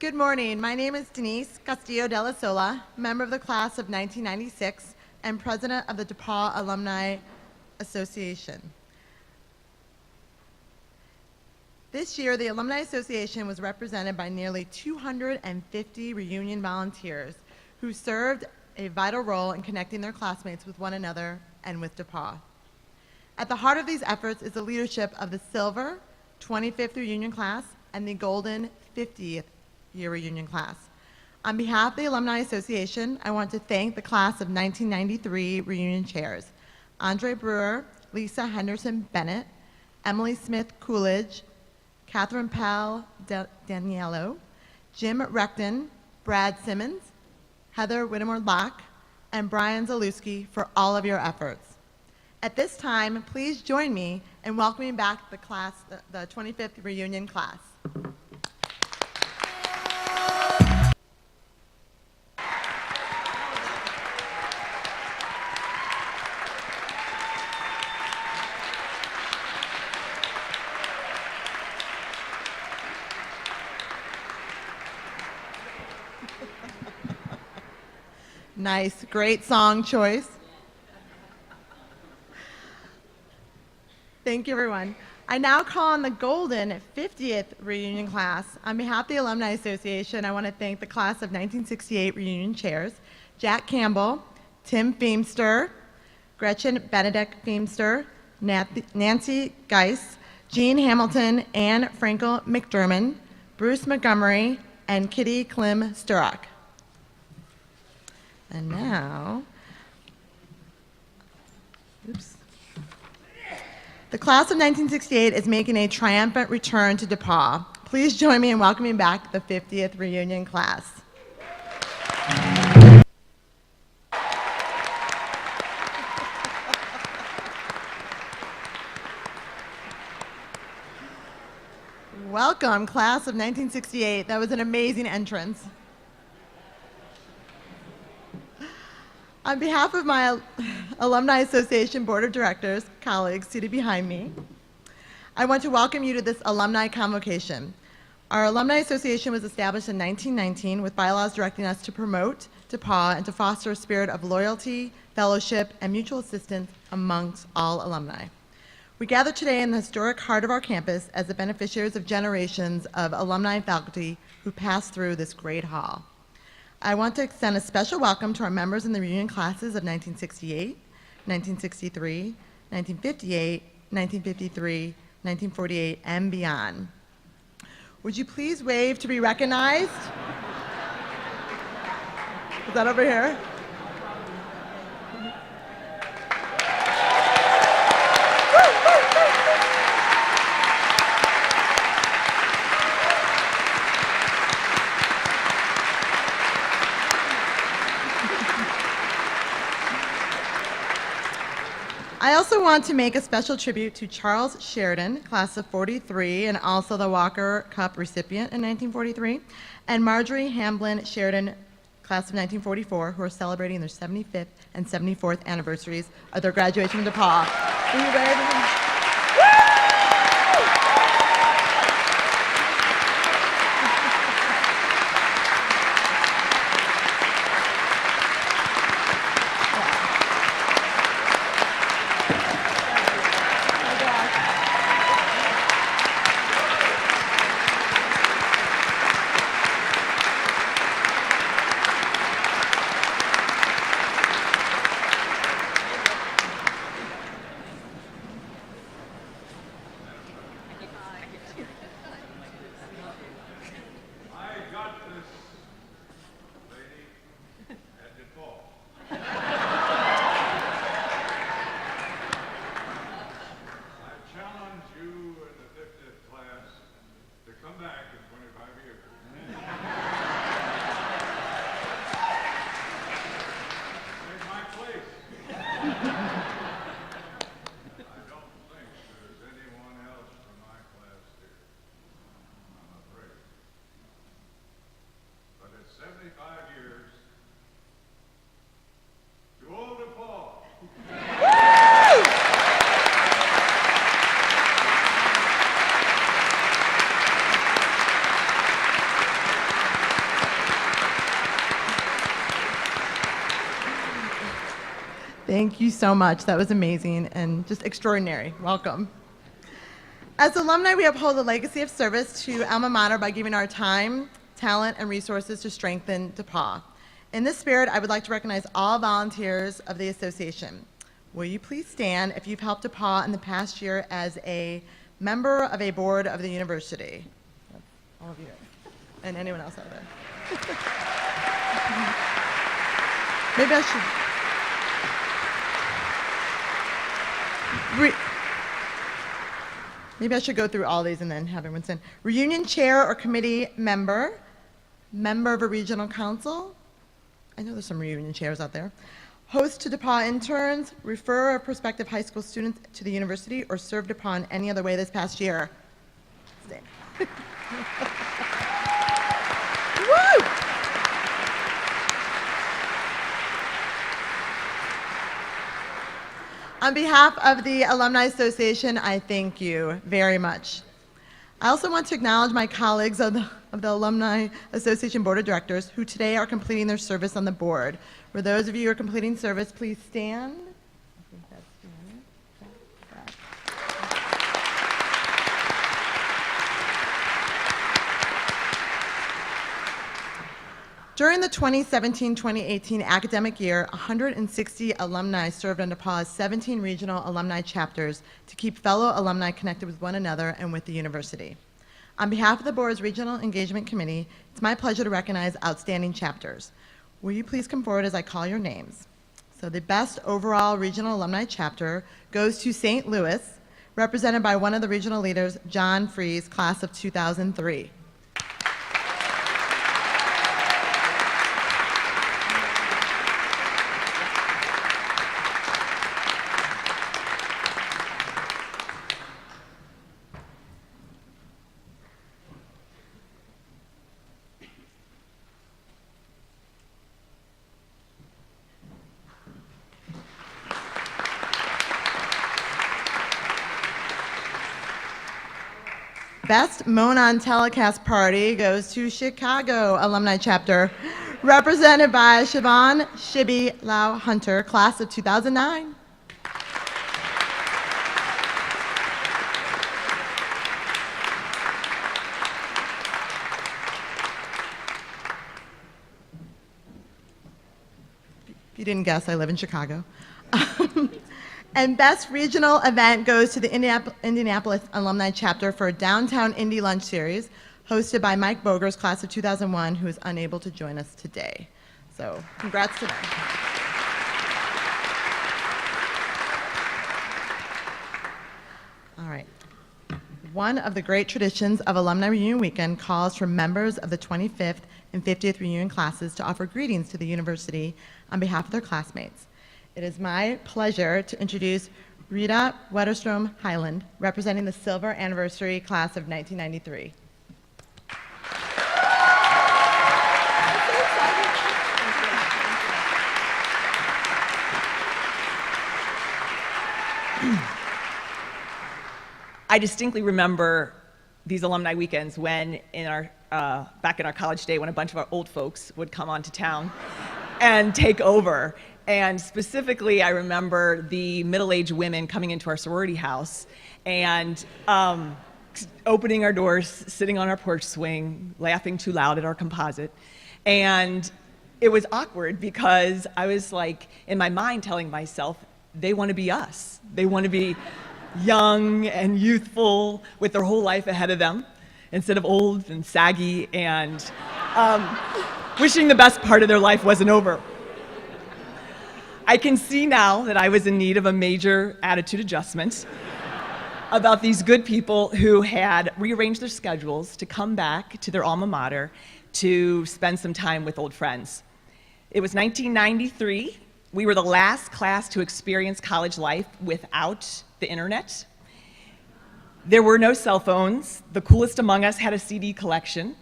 Good morning. My name is Denise Castillo de la Sola, member of the class of 1996 and president of the DePauw Alumni Association. This year, the Alumni Association was represented by nearly 250 reunion volunteers who served a vital role in connecting their classmates with one another and with DePauw. At the heart of these efforts is the leadership of the Silver 25th Reunion Class and the Golden 50th Year Reunion Class. On behalf of the Alumni Association, I want to thank the class of 1993 reunion chairs, Andre Brewer, Lisa Henderson Bennett, Emily Smith Coolidge, Catherine Powell Daniello, Jim Recton, Brad Simmons, Heather Whittemore Locke, and Brian Zalewski for all of your efforts. At this time, please join me in welcoming back the 25th reunion class. Nice, great song choice. Thank you, everyone. I now call on the Golden 50th Reunion Class. On behalf of the Alumni Association, I want to thank the class of 1968 reunion chairs, Jack Campbell, Tim Feemster, Gretchen Benedict Feemster, Nancy Geis, Jean Hamilton, Anne Frankel McDermott, Bruce Montgomery, and Kitty Klim Sturrock. And now, the class of 1968 is making a triumphant return to DePauw. Please join me in welcoming back the 50th reunion class. Welcome, class of 1968. That was an amazing entrance. On behalf of my Alumni Association Board of Directors, colleagues seated behind me, I want to welcome you to this Alumni Convocation. Our Alumni Association was established in 1919 with bylaws directing us to promote DePauw and to foster a spirit of loyalty, fellowship, and mutual assistance amongst all alumni. We gather today in the historic heart of our campus as the beneficiaries of generations of alumni and faculty who passed through this great hall. I want to extend a special welcome to our members in the reunion classes of 1968, 1963, 1958, 1953, 1948, and beyond. Would you please wave to be recognized? Is that over here? I also want to make a special tribute to Charles Sheridan, class of 43, and also the Walker Cup recipient in 1943, and Marjorie Hamblin Sheridan, class of 1944, who are celebrating their 75th and 74th anniversaries of their graduation from DePauw. Will you wave? Thank you so much. That was amazing and just extraordinary. Welcome. As alumni, we uphold the legacy of service to alma mater by giving our time, talent, and resources to strengthen DePauw. In this spirit, I would like to recognize all volunteers of the association. Will you please stand if you've helped DePauw in the past year as a member of a board of the university? All of you. And anyone else out there. Maybe I should... Maybe I should go through all these and then have everyone stand. Reunion chair or committee member, member of a regional council. I know there's some reunion chairs out there. Host to DePauw interns, refer a prospective high school student to the university, or served DePauw in any other way this past year. Stand. Woo! On behalf of the Alumni Association, I thank you very much. I also want to acknowledge my colleagues of the Alumni Association Board of Directors who today are completing their service on the board. For those of you who are completing service, please stand. I think that's During the 2017-2018 academic year, 160 alumni served on DePauw's 17 regional alumni chapters to keep fellow alumni connected with one another and with the university. On behalf of the board's Regional Engagement Committee, it's my pleasure to recognize outstanding chapters. Will you please come forward as I call your names? So the best overall regional alumni chapter goes to St. Louis, represented by one of the regional leaders, John Fries, class of 2003. Best Monon Telecast Party goes to Chicago Alumni Chapter, represented by Siobhan Shibby Lau Hunter, class of 2009. If you didn't guess, I live in Chicago. And Best Regional Event goes to the Indianapolis Alumni Chapter for a Downtown Indy Lunch Series, hosted by Mike Boger's class of 2001, who is unable to join us today. So, congrats to them. All right. One of the great traditions of Alumni Reunion Weekend calls for members of the 25th and 50th reunion classes to offer greetings to the university on behalf of their classmates. It is my pleasure to introduce Rita Strohm Highland, representing the Silver Anniversary class of 1993. I distinctly remember these alumni weekends when back in our college day when a bunch of our old folks would come onto town and take over. And specifically, I remember the middle-aged women coming into our sorority house and opening our doors, sitting on our porch swing, laughing too loud at our composite. And it was awkward because I was like, in my mind, telling myself, they want to be us. They want to be young and youthful with their whole life ahead of them instead of old and saggy and wishing the best part of their life wasn't over. I can see now that I was in need of a major attitude adjustment about these good people who had rearranged their schedules to come back to their alma mater to spend some time with old friends. It was 1993. We were the last class to experience college life without the internet. There were no cell phones. The coolest among us had a CD collection.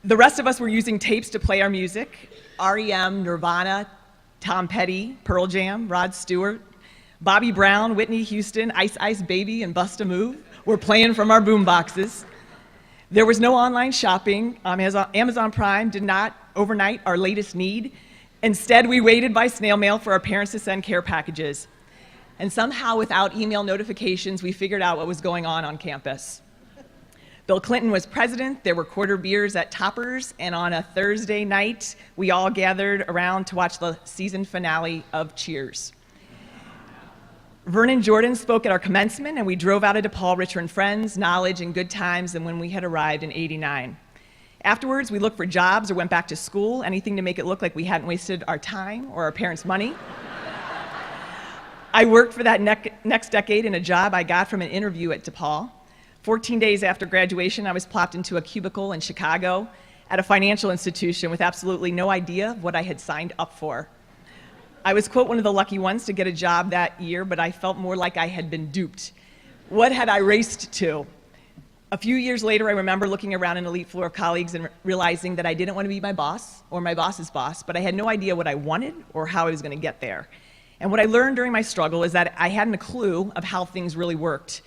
The rest of us were using tapes to play our music. REM, Nirvana, Tom Petty, Pearl Jam, Rod Stewart, Bobby Brown, Whitney Houston, Ice Ice Baby, and Bust a Move were playing from our boom boxes. There was no online shopping. Amazon Prime did not overnight our latest need. Instead, we waited by snail mail for our parents to send care packages. And somehow, without email notifications, we figured out what was going on campus. Bill Clinton was president, there were quarter beers at Toppers, and on a Thursday night, we all gathered around to watch the season finale of Cheers. Vernon Jordan spoke at our commencement, and we drove out of DePauw richer in friends, knowledge, and good times than when we had arrived in '89. Afterwards, we looked for jobs or went back to school, anything to make it look like we hadn't wasted our time or our parents' money. I worked for that next decade in a job I got from an interview at DePauw. 14 days after graduation, I was plopped into a cubicle in Chicago at a financial institution with absolutely no idea of what I had signed up for. I was, quote, one of the lucky ones to get a job that year, but I felt more like I had been duped. What had I raced to? A few years later, I remember looking around an elite floor of colleagues and realizing that I didn't want to be my boss or my boss's boss, but I had no idea what I wanted or how I was going to get there. And what I learned during my struggle is that I hadn't a clue of how things really worked.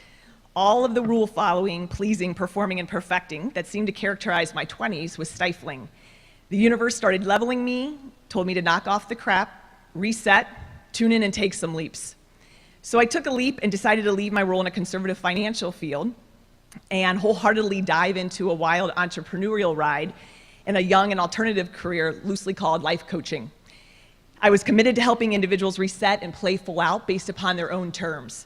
All of the rule following, pleasing, performing, and perfecting that seemed to characterize my 20s was stifling. The universe started leveling me, told me to knock off the crap, reset, tune in, and take some leaps. So I took a leap and decided to leave my role in a conservative financial field and wholeheartedly dive into a wild entrepreneurial ride in a young and alternative career loosely called life coaching. I was committed to helping individuals reset and play full out based upon their own terms.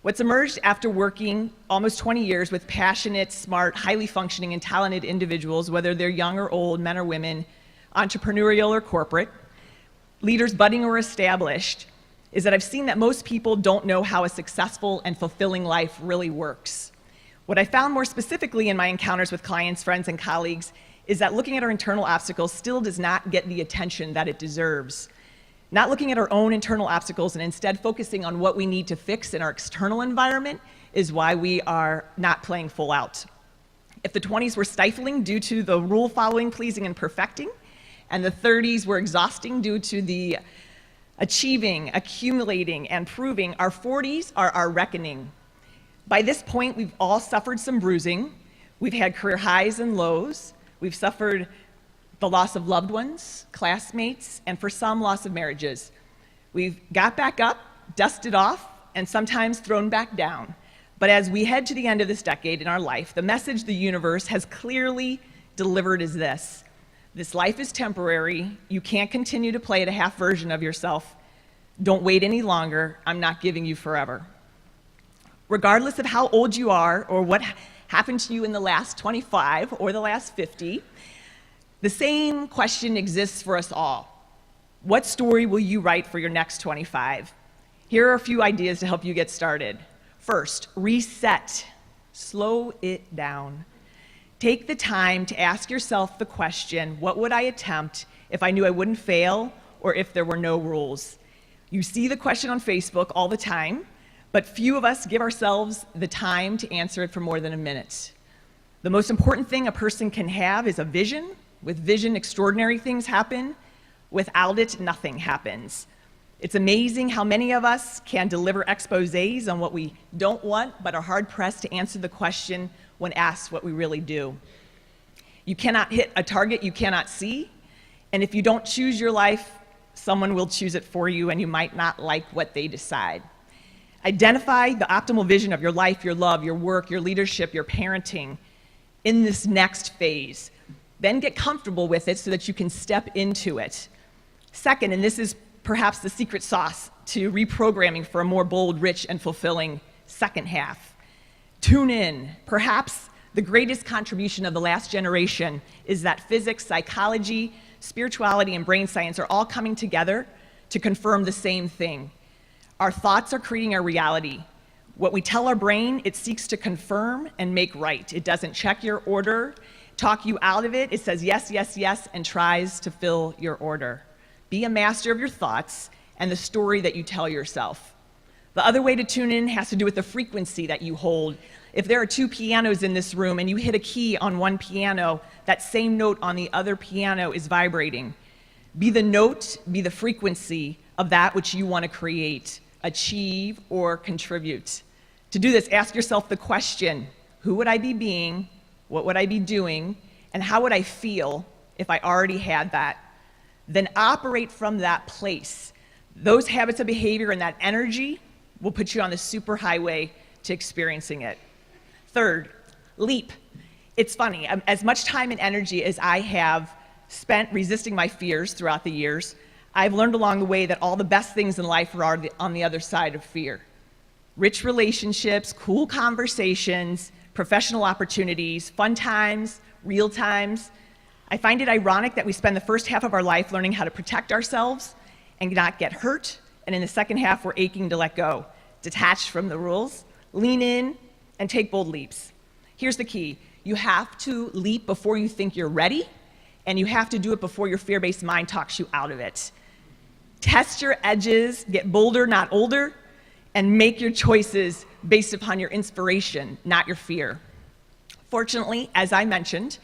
What's emerged after working almost 20 years with passionate, smart, highly functioning, and talented individuals, whether they're young or old, men or women, entrepreneurial or corporate, leaders budding or established, is that I've seen that most people don't know how a successful and fulfilling life really works. What I found more specifically in my encounters with clients, friends, and colleagues is that looking at our internal obstacles still does not get the attention that it deserves. Not looking at our own internal obstacles and instead focusing on what we need to fix in our external environment is why we are not playing full out. If the 20s were stifling due to the rule following, pleasing, and perfecting, and the 30s were exhausting due to the achieving, accumulating, and proving, our 40s are our reckoning. By this point, we've all suffered some bruising. We've had career highs and lows. We've suffered the loss of loved ones, classmates, and for some, loss of marriages. We've got back up, dusted off, and sometimes thrown back down. But as we head to the end of this decade in our life, the message the universe has clearly delivered is this: this life is temporary. You can't continue to play at a half version of yourself. Don't wait any longer. I'm not giving you forever. Regardless of how old you are or what happened to you in the last 25 or the last 50, the same question exists for us all. What story will you write for your next 25? Here are a few ideas to help you get started. First, reset. Slow it down. Take the time to ask yourself the question, what would I attempt if I knew I wouldn't fail or if there were no rules? You see the question on Facebook all the time, but few of us give ourselves the time to answer it for more than a minute. The most important thing a person can have is a vision. With vision, extraordinary things happen. Without it, nothing happens. It's amazing how many of us can deliver exposés on what we don't want, but are hard-pressed to answer the question when asked what we really do. You cannot hit a target you cannot see, and if you don't choose your life, someone will choose it for you, and you might not like what they decide. Identify the optimal vision of your life, your love, your work, your leadership, your parenting in this next phase. Then get comfortable with it so that you can step into it. Second, and this is perhaps the secret sauce to reprogramming for a more bold, rich, and fulfilling second half. Tune in. Perhaps the greatest contribution of the last generation is that physics, psychology, spirituality, and brain science are all coming together to confirm the same thing. Our thoughts are creating our reality. What we tell our brain, it seeks to confirm and make right. It doesn't check your order, talk you out of it. It says yes, yes, yes, and tries to fill your order. Be a master of your thoughts and the story that you tell yourself. The other way to tune in has to do with the frequency that you hold. If there are two pianos in this room and you hit a key on one piano, that same note on the other piano is vibrating. Be the note, be the frequency of that which you want to create, achieve, or contribute. To do this, ask yourself the question, who would I be being, what would I be doing, and how would I feel if I already had that? then operate from that place. Those habits of behavior and that energy will put you on the superhighway to experiencing it. Third, leap. It's funny, as much time and energy as I have spent resisting my fears throughout the years, I've learned along the way that all the best things in life are on the other side of fear. Rich relationships, cool conversations, professional opportunities, fun times, real times. I find it ironic that we spend the first half of our life learning how to protect ourselves and not get hurt, and in the second half, we're aching to let go, detach from the rules, lean in, and take bold leaps. Here's the key. You have to leap before you think you're ready, and you have to do it before your fear-based mind talks you out of it. Test your edges, get bolder, not older, and make your choices based upon your inspiration, not your fear. Fortunately, as I mentioned,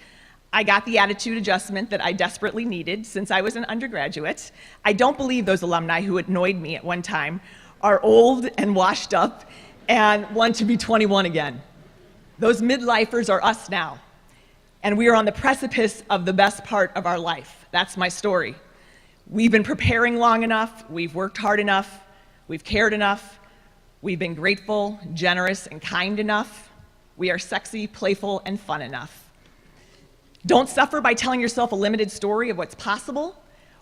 I got the attitude adjustment that I desperately needed since I was an undergraduate. I don't believe those alumni who annoyed me at one time are old and washed up and want to be 21 again. Those midlifers are us now, and we are on the precipice of the best part of our life. That's my story. We've been preparing long enough, we've worked hard enough, we've cared enough, we've been grateful, generous, and kind enough. We are sexy, playful, and fun enough. Don't suffer by telling yourself a limited story of what's possible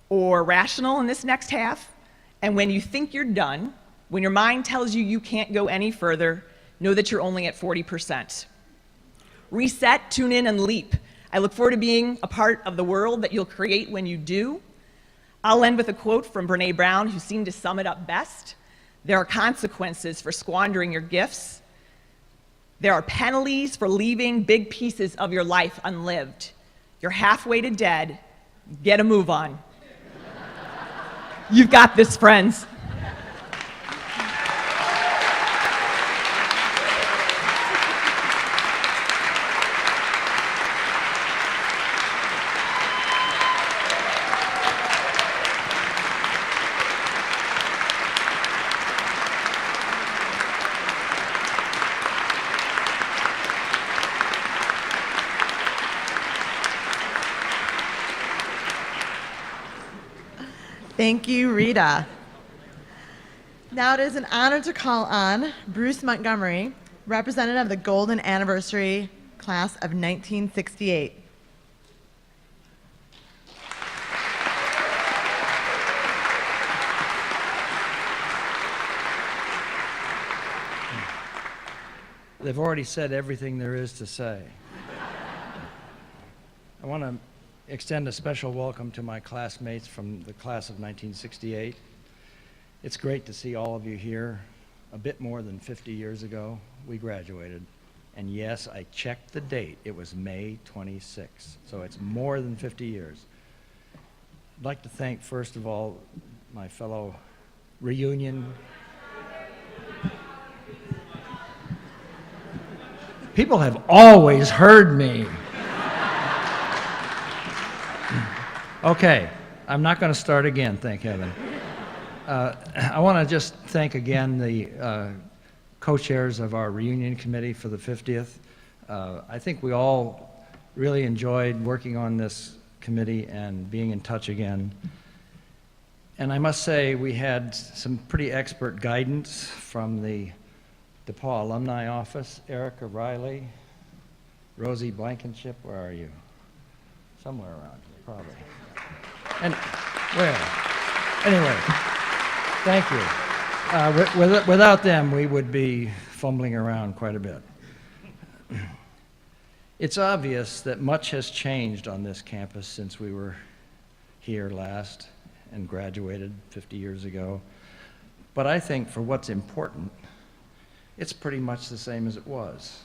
or rational in this next half. And when you think you're done, when your mind tells you you can't go any further, know that you're only at 40%. Reset, tune in, and leap. I look forward to being a part of the world that you'll create when you do. I'll end with a quote from Brené Brown, who seemed to sum it up best. There are consequences for squandering your gifts. There are penalties for leaving big pieces of your life unlived. You're halfway to dead. Get a move on. You've got this, friends. Thank you, Rita. Now it is an honor to call on Bruce Montgomery, representative of the Golden Anniversary Class of 1968. They've already said everything there is to say. I want to extend a special welcome to my classmates from the class of 1968. It's great to see all of you here. A bit more than 50 years ago, we graduated. And yes, I checked the date. It was May 26, so it's more than 50 years. I'd like to thank, first of all, my fellow reunion. People have always heard me. Okay, I'm not going to start again, thank heaven. I want to just thank again the co-chairs of our reunion committee for the 50th. I think we all really enjoyed working on this committee and being in touch again. And I must say we had some pretty expert guidance from the DePauw Alumni Office. Erica Riley, Rosie Blankenship, where are you? Somewhere around here, probably. And where? Anyway, thank you. Without them, we would be fumbling around quite a bit. It's obvious that much has changed on this campus since we were here last and graduated 50 years ago. But I think for what's important, it's pretty much the same as it was.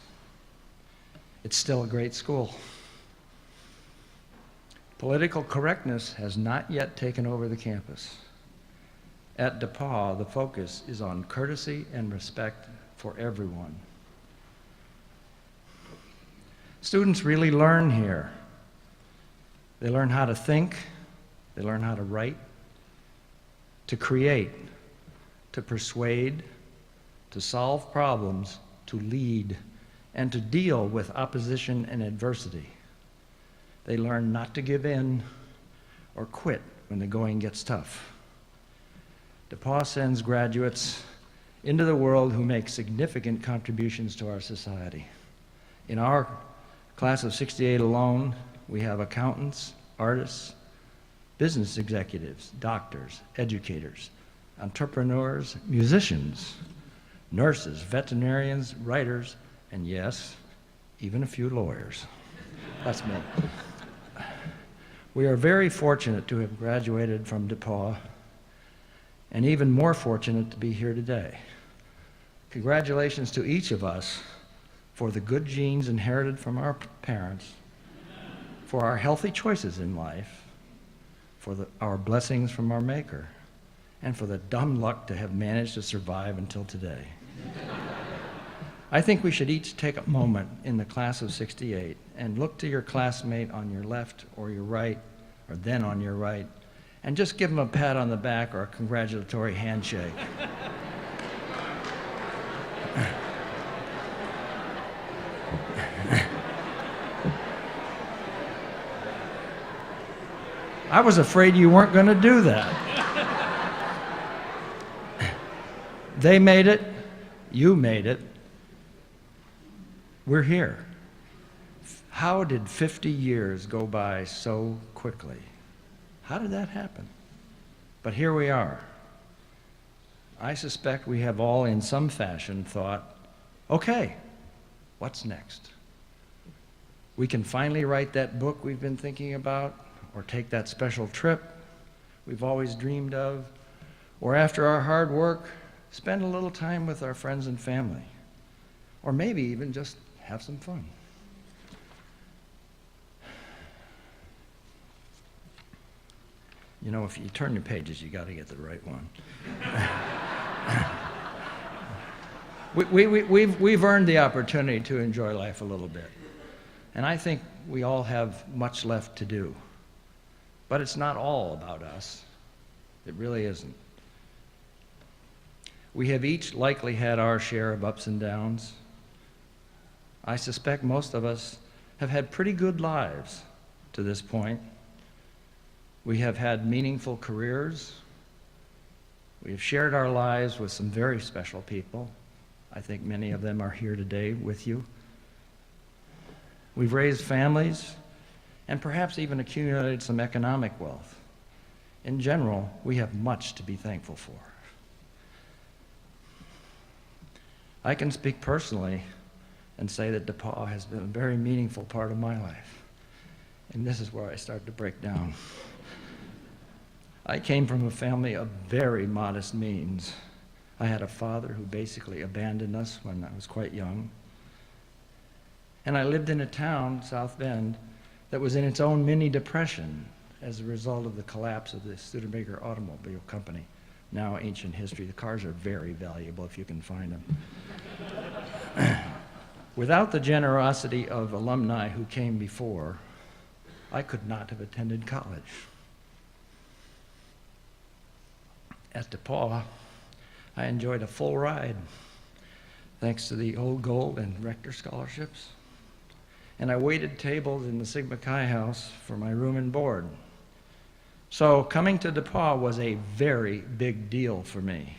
It's still a great school. Political correctness has not yet taken over the campus. At DePauw, the focus is on courtesy and respect for everyone. Students really learn here. They learn how to think, they learn how to write, to create, to persuade, to solve problems, to lead, and to deal with opposition and adversity. They learn not to give in or quit when the going gets tough. DePauw sends graduates into the world who make significant contributions to our society. In our class of 68 alone, we have accountants, artists, business executives, doctors, educators, entrepreneurs, musicians, nurses, veterinarians, writers, and yes, even a few lawyers. That's me. We are very fortunate to have graduated from DePauw, and even more fortunate to be here today. Congratulations to each of us for the good genes inherited from our parents, for our healthy choices in life, for our blessings from our Maker, and for the dumb luck to have managed to survive until today. I think we should each take a moment in the class of 68 and look to your classmate on your left or your right, or then on your right, and just give them a pat on the back or a congratulatory handshake. I was afraid you weren't going to do that. They made it. You made it. We're here. How did 50 years go by so quickly? How did that happen? But here we are. I suspect we have all in some fashion thought, okay, what's next? We can finally write that book we've been thinking about, or take that special trip we've always dreamed of, or after our hard work, spend a little time with our friends and family, or maybe even just have some fun. You know, if you turn your pages, you got to get the right one. We've earned the opportunity to enjoy life a little bit. And I think we all have much left to do. But it's not all about us. It really isn't. We have each likely had our share of ups and downs. I suspect most of us have had pretty good lives to this point. We have had meaningful careers. We have shared our lives with some very special people. I think many of them are here today with you. We've raised families and perhaps even accumulated some economic wealth. In general, we have much to be thankful for. I can speak personally and say that DePauw has been a very meaningful part of my life. And this is where I start to break down. I came from a family of very modest means. I had a father who basically abandoned us when I was quite young. And I lived in a town, South Bend, that was in its own mini depression as a result of the collapse of the Studebaker Automobile Company. Now ancient history. The cars are very valuable if you can find them. Without the generosity of alumni who came before, I could not have attended college. At DePauw, I enjoyed a full ride, thanks to the Old Gold and Rector scholarships. And I waited tables in the Sigma Chi house for my room and board. So coming to DePauw was a very big deal for me.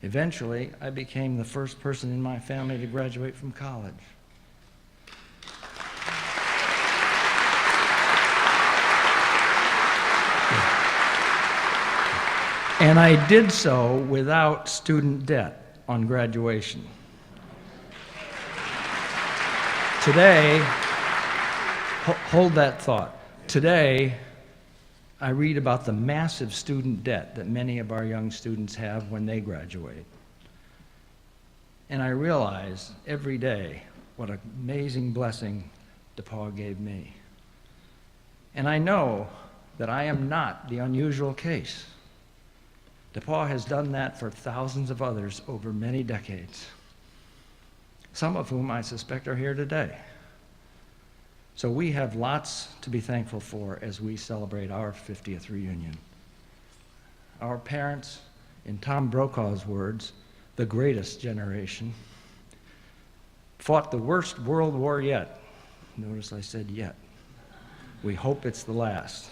Eventually, I became the first person in my family to graduate from college. And I did so without student debt on graduation. Today, hold that thought. Today, I read about the massive student debt that many of our young students have when they graduate. And I realize every day what an amazing blessing DePauw gave me. And I know that I am not the unusual case. DePauw has done that for thousands of others over many decades, some of whom I suspect are here today. So we have lots to be thankful for as we celebrate our 50th reunion. Our parents, in Tom Brokaw's words, the greatest generation, fought the worst world war yet. Notice I said yet. We hope it's the last.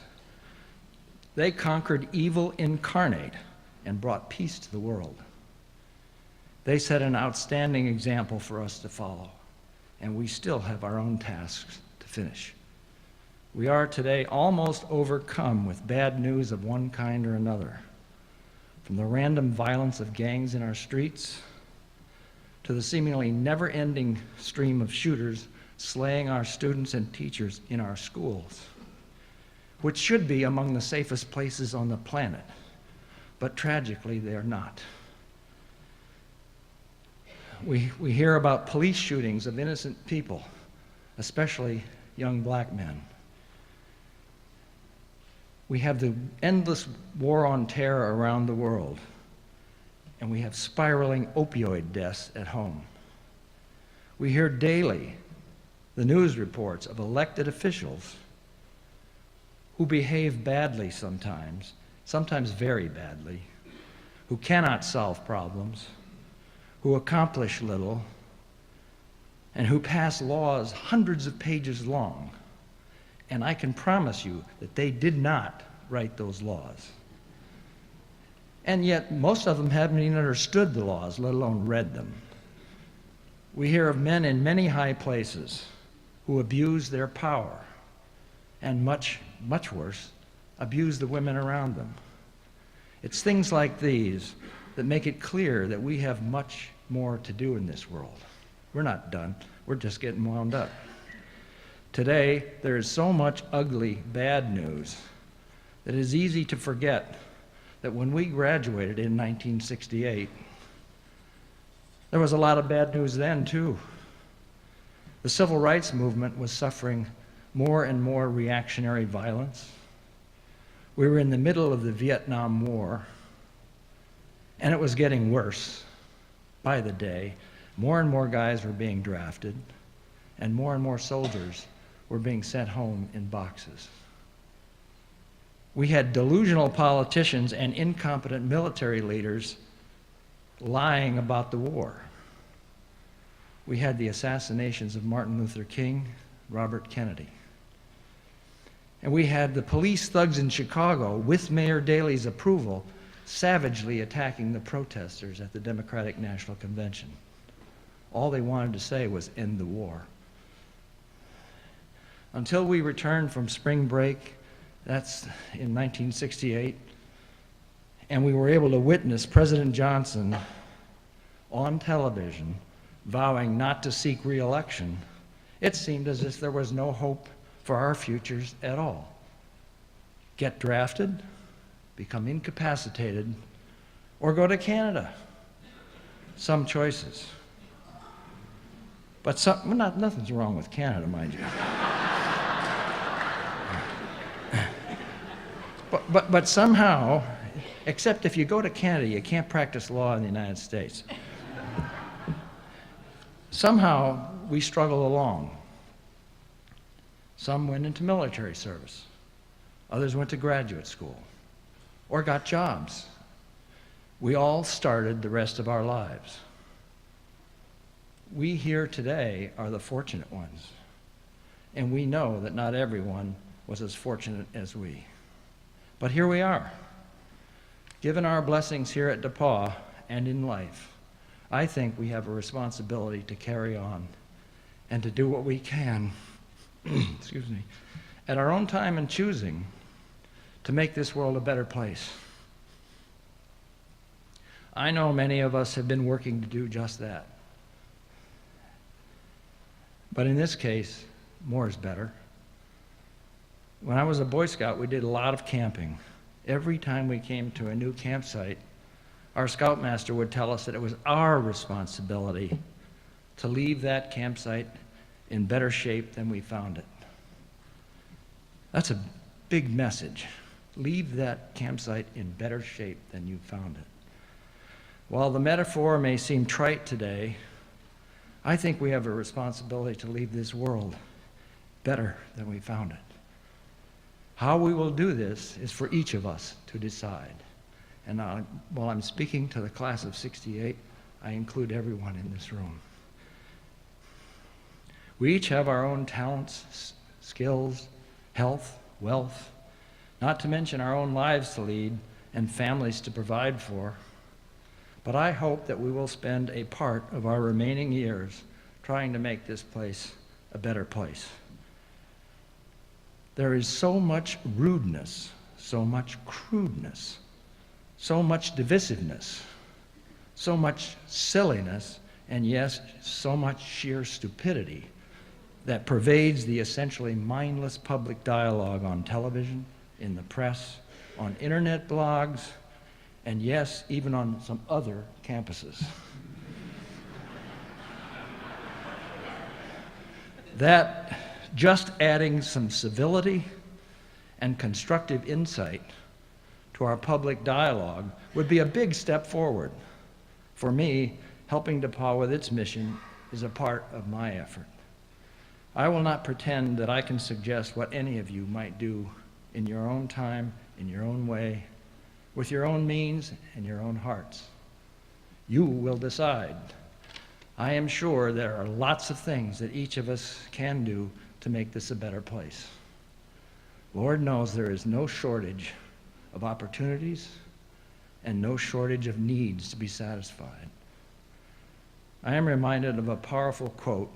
They conquered evil incarnate and brought peace to the world. They set an outstanding example for us to follow, and we still have our own tasks to finish. We are today almost overcome with bad news of one kind or another, from the random violence of gangs in our streets to the seemingly never-ending stream of shooters slaying our students and teachers in our schools, which should be among the safest places on the planet, but tragically they are not. We hear about police shootings of innocent people, especially young black men. We have the endless war on terror around the world, and we have spiraling opioid deaths at home. We hear daily the news reports of elected officials who behave badly sometimes very badly, who cannot solve problems, who accomplish little, and who pass laws hundreds of pages long. And I can promise you that they did not write those laws. And yet, most of them haven't even understood the laws, let alone read them. We hear of men in many high places who abuse their power, and much, much worse, abuse the women around them. It's things like these that make it clear that we have much more to do in this world. We're not done. We're just getting wound up. Today, there is so much ugly, bad news that it is easy to forget that when we graduated in 1968, there was a lot of bad news then, too. The civil rights movement was suffering more and more reactionary violence. We were in the middle of the Vietnam War, and it was getting worse by the day. More and more guys were being drafted, and more soldiers were being sent home in boxes. We had delusional politicians and incompetent military leaders lying about the war. We had the assassinations of Martin Luther King, Robert Kennedy. And we had the police thugs in Chicago, with Mayor Daley's approval, savagely attacking the protesters at the Democratic National Convention. All they wanted to say was end the war. Until we returned from spring break, that's in 1968, and we were able to witness President Johnson on television vowing not to seek re-election, it seemed as if there was no hope for our futures at all. Get drafted, become incapacitated, or go to Canada. Some choices. But nothing's wrong with Canada, mind you. But somehow, except if you go to Canada, you can't practice law in the United States. Somehow, we struggle along. Some went into military service. Others went to graduate school or got jobs. We all started the rest of our lives. We here today are the fortunate ones, and we know that not everyone was as fortunate as we. But here we are. Given our blessings here at DePauw and in life, I think we have a responsibility to carry on and to do what we can, excuse me, at our own time and choosing to make this world a better place. I know many of us have been working to do just that. But in this case, more is better. When I was a Boy Scout, we did a lot of camping. Every time we came to a new campsite, our scoutmaster would tell us that it was our responsibility to leave that campsite in better shape than we found it. That's a big message. Leave that campsite in better shape than you found it. While the metaphor may seem trite today, I think we have a responsibility to leave this world better than we found it. How we will do this is for each of us to decide. And while I'm speaking to the class of '68, I include everyone in this room. We each have our own talents, skills, health, wealth, not to mention our own lives to lead and families to provide for. But I hope that we will spend a part of our remaining years trying to make this place a better place. There is so much rudeness, so much crudeness, so much divisiveness, so much silliness, and yes, so much sheer stupidity that pervades the essentially mindless public dialogue on television, in the press, on internet blogs, and yes, even on some other campuses. That just adding some civility and constructive insight to our public dialogue would be a big step forward. For me, helping DePauw with its mission is a part of my effort. I will not pretend that I can suggest what any of you might do in your own time, in your own way, with your own means and your own hearts. You will decide. I am sure there are lots of things that each of us can do to make this a better place. Lord knows there is no shortage of opportunities and no shortage of needs to be satisfied. I am reminded of a powerful quote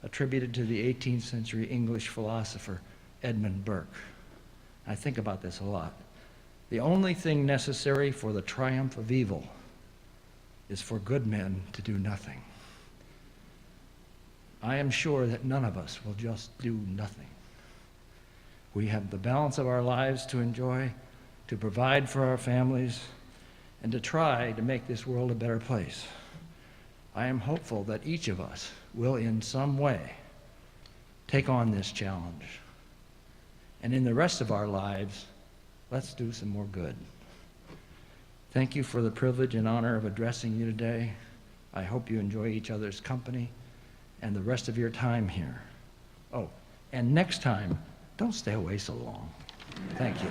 attributed to the 18th century English philosopher Edmund Burke. I think about this a lot. The only thing necessary for the triumph of evil is for good men to do nothing. I am sure that none of us will just do nothing. We have the balance of our lives to enjoy, to provide for our families, and to try to make this world a better place. I am hopeful that each of us will in some way take on this challenge. And in the rest of our lives, let's do some more good. Thank you for the privilege and honor of addressing you today. I hope you enjoy each other's company and the rest of your time here. Oh, and next time, don't stay away so long. Thank you.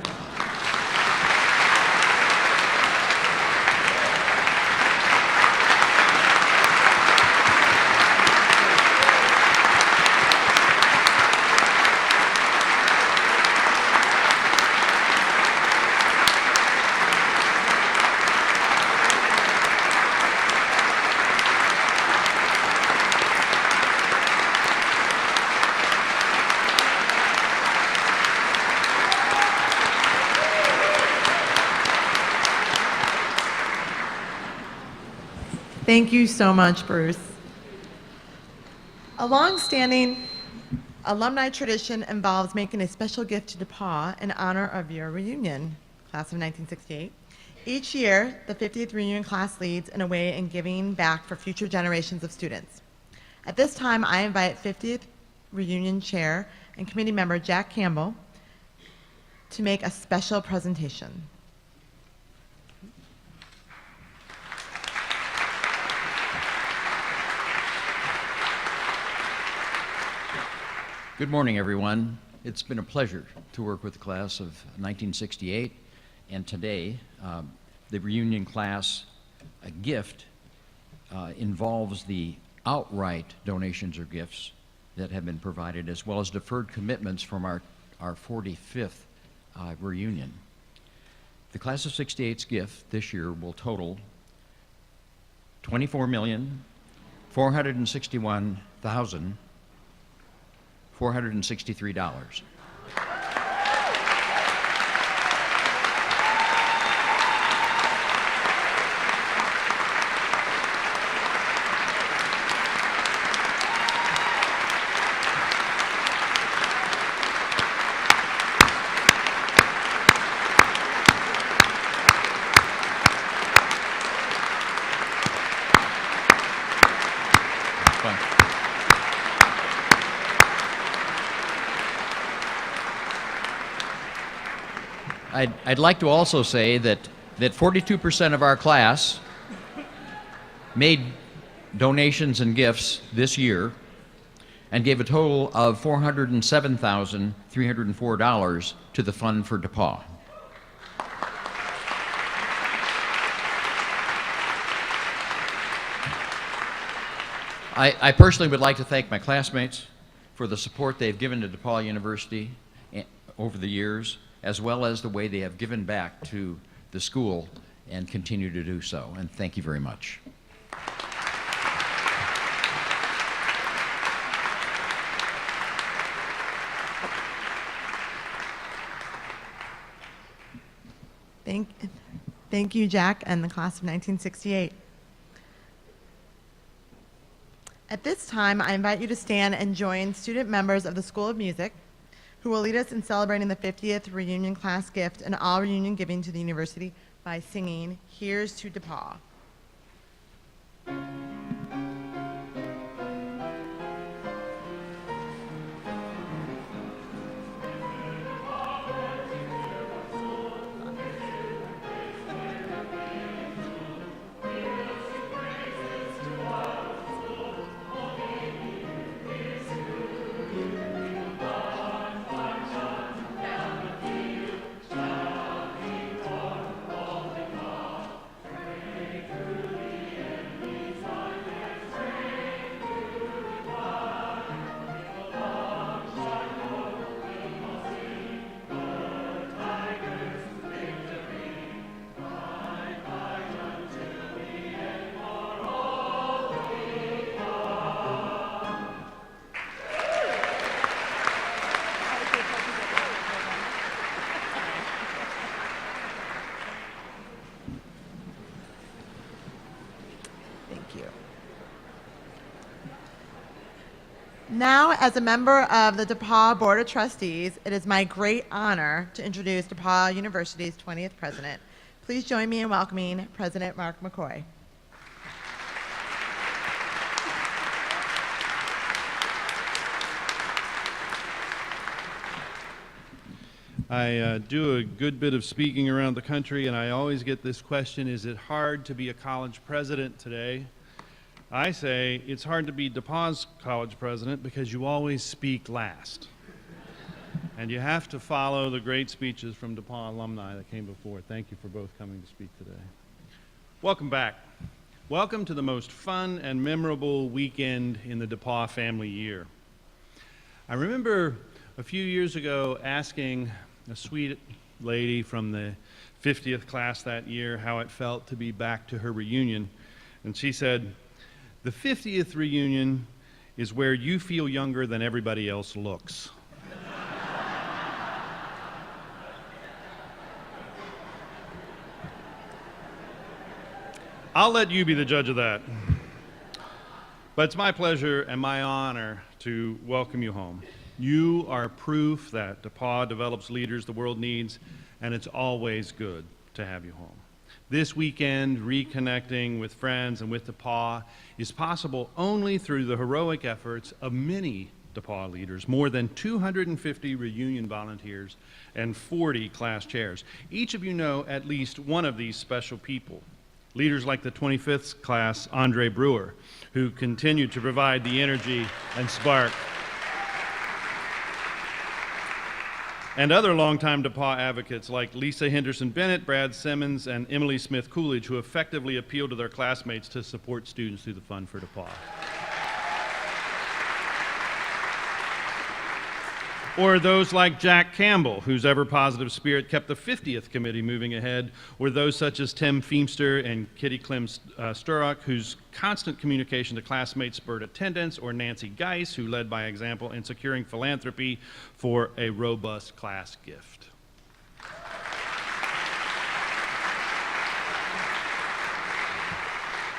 Thank you so much, Bruce. A long-standing alumni tradition involves making a special gift to DePauw in honor of your reunion, class of 1968. Each year, the 50th reunion class leads in a way in giving back for future generations of students. At this time, I invite 50th reunion chair and committee member Jack Campbell to make a special presentation. Good morning, everyone. It's been a pleasure to work with the class of 1968, and today, the reunion class gift involves the outright donations or gifts that have been provided, as well as deferred commitments from our 45th reunion. The class of 68's gift this year will total $24,461,463. I'd like to also say that 42% of our class made donations and gifts this year and gave a total of $407,304 to the Fund for DePauw. I personally would like to thank my classmates for the support they've given to DePauw University over the years, as well as the way they have given back to the school and continue to do so. And thank you very much. Thank you, Jack, and the class of 1968. At this time, I invite you to stand and join student members of the School of Music, who will lead us in celebrating the 50th reunion class gift and all reunion giving to the university by singing "Here's to DePauw." Now, as a member of the DePauw Board of Trustees, it is my great honor to introduce DePauw University's 20th president. Please join me in welcoming President Mark Mccoy. I do a good bit of speaking around the country, and I always get this question, is it hard to be a college president today? I say it's hard to be DePauw's college president because you always speak last. And you have to follow the great speeches from DePauw alumni that came before. Thank you for both coming to speak today. Welcome back. Welcome to the most fun and memorable weekend in the DePauw family year. I remember a few years ago asking a sweet lady from the 50th class that year how it felt to be back to her reunion. And she said, "The 50th reunion is where you feel younger than everybody else looks." I'll let you be the judge of that. But it's my pleasure and my honor to welcome you home. You are proof that DePauw develops leaders the world needs, and it's always good to have you home. This weekend, reconnecting with friends and with DePauw is possible only through the heroic efforts of many DePauw leaders, more than 250 reunion volunteers, and 40 class chairs. Each of you know at least one of these special people. Leaders like the 25th class, Andre Brewer, who continue to provide the energy and spark. And other longtime DePauw advocates like Lisa Henderson Bennett, Brad Simmons, and Emily Smith Coolidge, who effectively appeal to their classmates to support students through the Fund for DePauw. Or those like Jack Campbell, whose ever-positive spirit kept the 50th committee moving ahead, or those such as Tim Feemster and Kitty Clem Sturrock, whose constant communication to classmates spurred attendance, or Nancy Geis, who led by example in securing philanthropy for a robust class gift.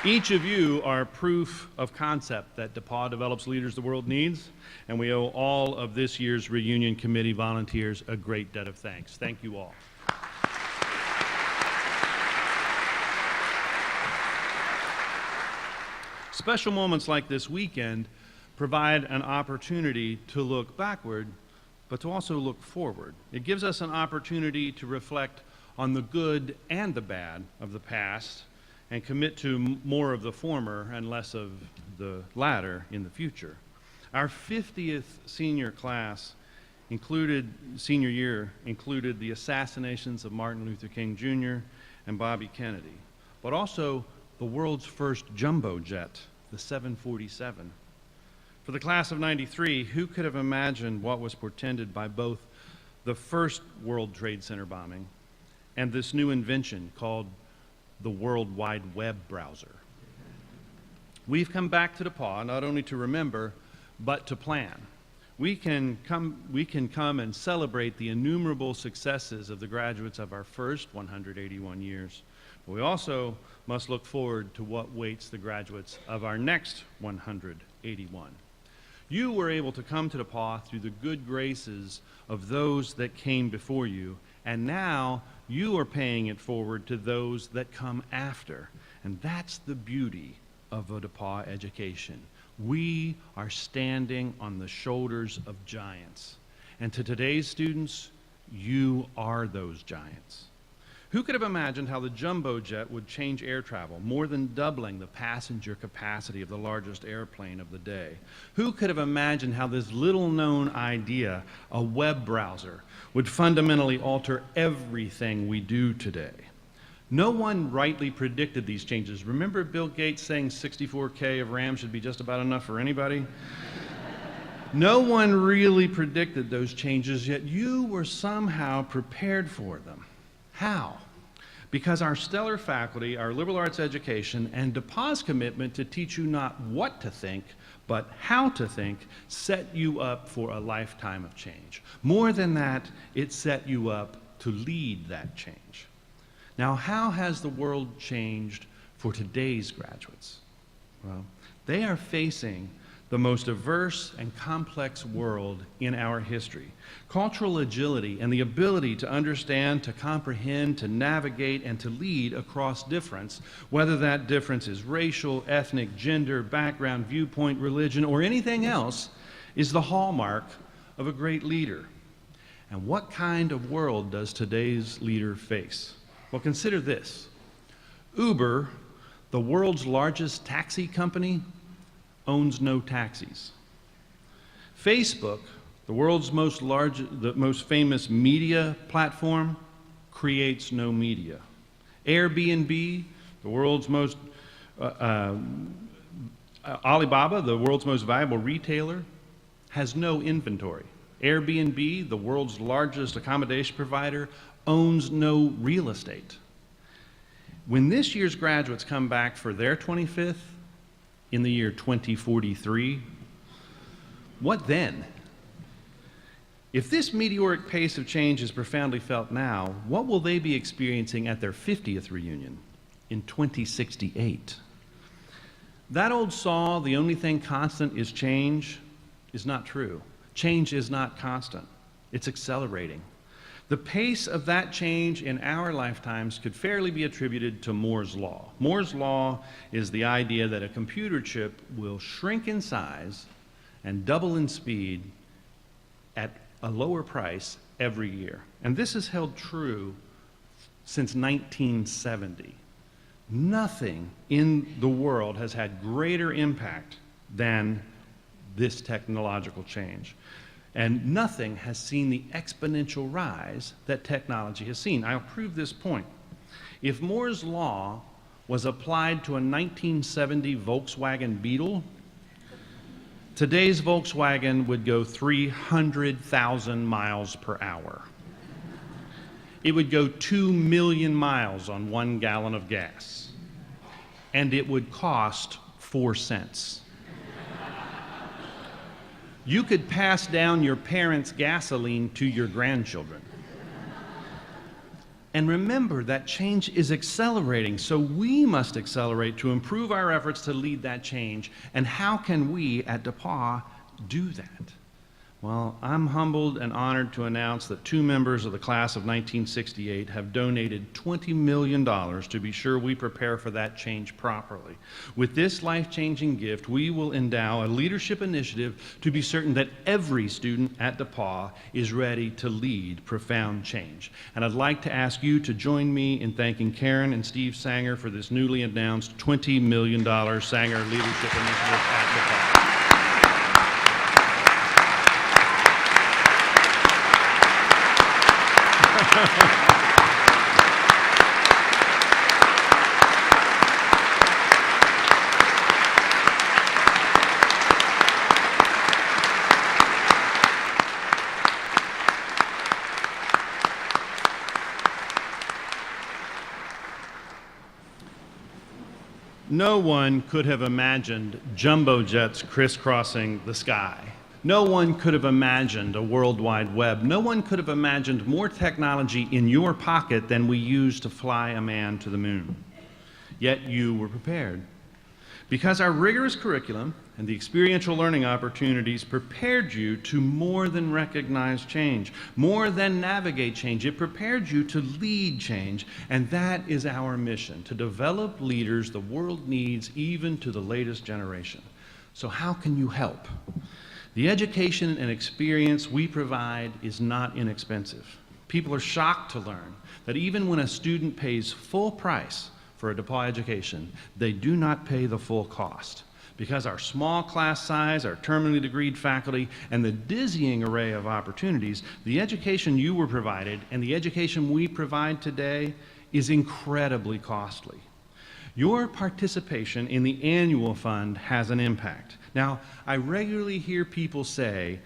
Each of you are proof of concept that DePauw develops leaders the world needs, and we owe all of this year's reunion committee volunteers a great debt of thanks. Thank you all. Special moments like this weekend provide an opportunity to look backward, but to also look forward. It gives us an opportunity to reflect on the good and the bad of the past and commit to more of the former and less of the latter in the future. Our 50th senior year included the assassinations of Martin Luther King Jr. and Bobby Kennedy, but also the world's first jumbo jet, the 747. For the class of '93, who could have imagined what was portended by both the first World Trade Center bombing, and this new invention called the World Wide Web browser. We've come back to DePauw not only to remember, but to plan. We can come and celebrate the innumerable successes of the graduates of our first 181 years. But we also must look forward to what waits the graduates of our next 181. You were able to come to DePauw through the good graces of those that came before you, and now you are paying it forward to those that come after. And that's the beauty of a DePauw education. We are standing on the shoulders of giants. And to today's students, you are those giants. Who could have imagined how the jumbo jet would change air travel, more than doubling the passenger capacity of the largest airplane of the day? Who could have imagined how this little-known idea, a web browser, would fundamentally alter everything we do today? No one rightly predicted these changes. Remember Bill Gates saying 64K of RAM should be just about enough for anybody? No one really predicted those changes, yet you were somehow prepared for them. How? Because our stellar faculty, our liberal arts education, and DePauw's commitment to teach you not what to think, but how to think, set you up for a lifetime of change. More than that, it set you up to lead that change. Now, how has the world changed for today's graduates? Well, they are facing the most diverse and complex world in our history. Cultural agility and the ability to understand, to comprehend, to navigate, and to lead across difference, whether that difference is racial, ethnic, gender, background, viewpoint, religion, or anything else, is the hallmark of a great leader. And what kind of world does today's leader face? Well, consider this. Uber, the world's largest taxi company, owns no taxis. Facebook, the world's the most famous media platform, creates no media. Airbnb, the world's most Alibaba, the world's most valuable retailer, has no inventory. Airbnb, the world's largest accommodation provider, owns no real estate. When this year's graduates come back for their 25th, in the year 2043, what then? If this meteoric pace of change is profoundly felt now, what will they be experiencing at their 50th reunion in 2068? That old saw, the only thing constant is change, is not true. Change is not constant. It's accelerating. The pace of that change in our lifetimes could fairly be attributed to Moore's Law. Moore's Law is the idea that a computer chip will shrink in size and double in speed at a lower price every year. And this has held true since 1970. Nothing in the world has had greater impact than this technological change. And nothing has seen the exponential rise that technology has seen. I'll prove this point. If Moore's Law was applied to a 1970 Volkswagen Beetle, today's Volkswagen would go 300,000 miles per hour. It would go 2 million miles on 1 gallon of gas. And it would cost 4 cents. You could pass down your parents' gasoline to your grandchildren. And remember that change is accelerating, so we must accelerate to improve our efforts to lead that change. And how can we at DePauw do that? Well, I'm humbled and honored to announce that 2 members of the class of 1968 have donated $20 million to be sure we prepare for that change properly. With this life-changing gift, we will endow a leadership initiative to be certain that every student at DePauw is ready to lead profound change. And I'd like to ask you to join me in thanking Karen and Steve Sanger for this newly announced $20 million Sanger Leadership Initiative at DePauw. No one could have imagined jumbo jets crisscrossing the sky. No one could have imagined a World Wide Web. No one could have imagined more technology in your pocket than we use to fly a man to the moon. Yet you were prepared. Because our rigorous curriculum and the experiential learning opportunities prepared you to more than recognize change, more than navigate change. It prepared you to lead change, and that is our mission, to develop leaders the world needs, even to the latest generation. So how can you help? The education and experience we provide is not inexpensive. People are shocked to learn that even when a student pays full price for a DePauw education, they do not pay the full cost. Because our small class size, our terminally degreed faculty, and the dizzying array of opportunities, the education you were provided and the education we provide today is incredibly costly. Your participation in the annual fund has an impact. Now, I regularly hear people say,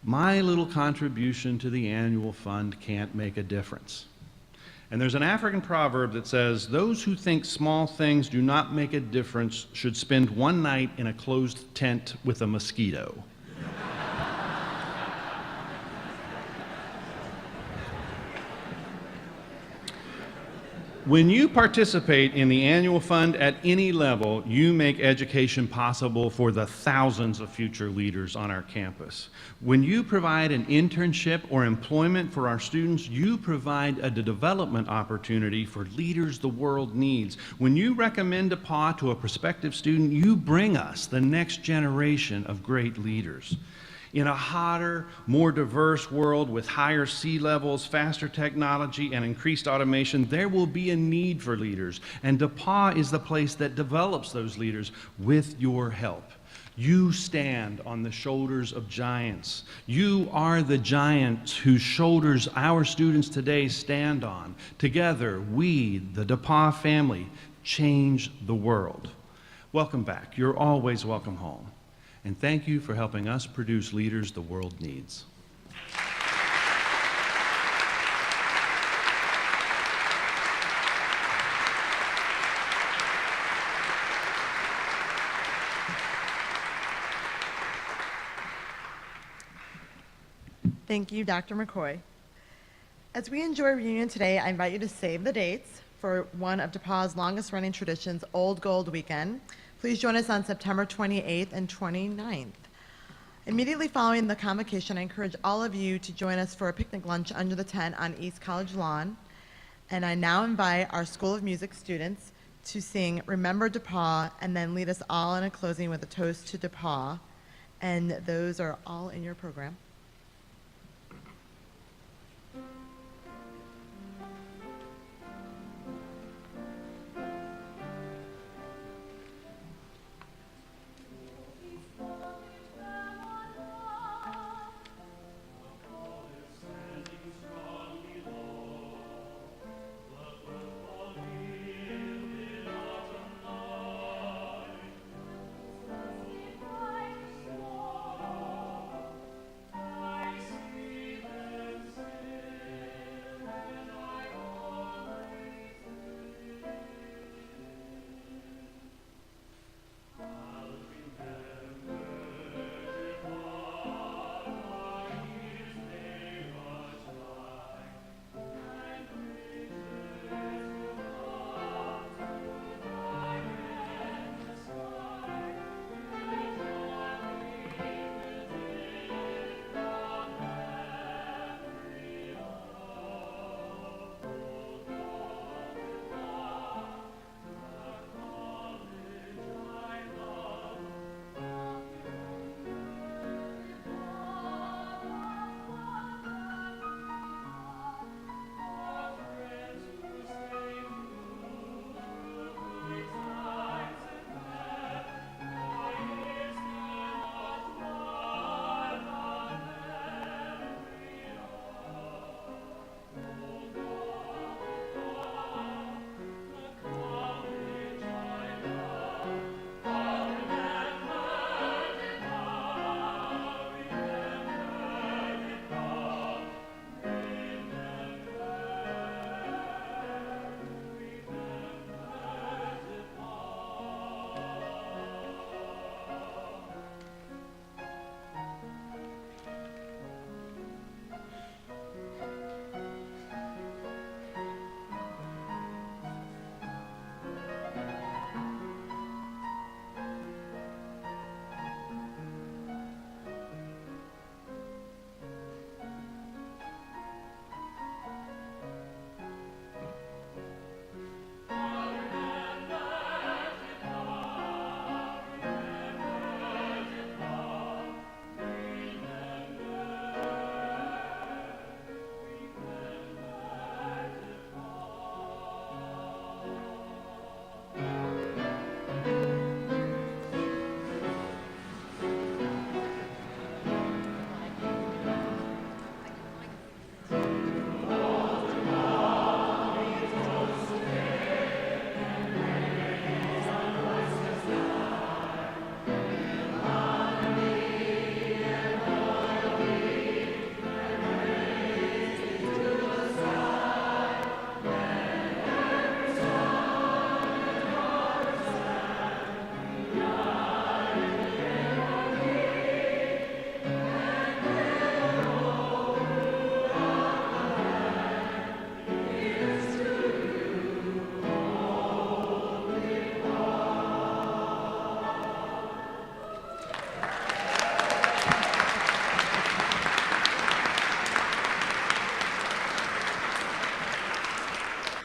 my little contribution to the annual fund can't make a difference. And there's an African proverb that says, those who think small things do not make a difference should spend one night in a closed tent with a mosquito. When you participate in the annual fund at any level, you make education possible for the thousands of future leaders on our campus. When you provide an internship or employment for our students, you provide a development opportunity for leaders the world needs. When you recommend DePauw to a prospective student, you bring us the next generation of great leaders. In a hotter, more diverse world with higher sea levels, faster technology, and increased automation, there will be a need for leaders, and DePauw is the place that develops those leaders with your help. You stand on the shoulders of giants. You are the giants whose shoulders our students today stand on. Together, we, the DePauw family, change the world. Welcome back. You're always welcome home. And thank you for helping us produce leaders the world needs. Thank you, Dr. McCoy. As we enjoy reunion today, I invite you to save the dates for one of DePauw's longest running traditions, Old Gold Weekend. Please join us on September 28th and 29th. Immediately following the convocation, I encourage all of you to join us for a picnic lunch under the tent on East College Lawn. And I now invite our School of Music students to sing Remember DePauw and then lead us all in a closing with a toast to DePauw. And those are all in your program.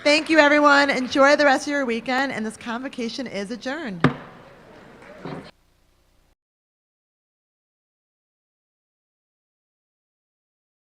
Thank you, everyone. Enjoy the rest of your weekend, and this convocation is adjourned.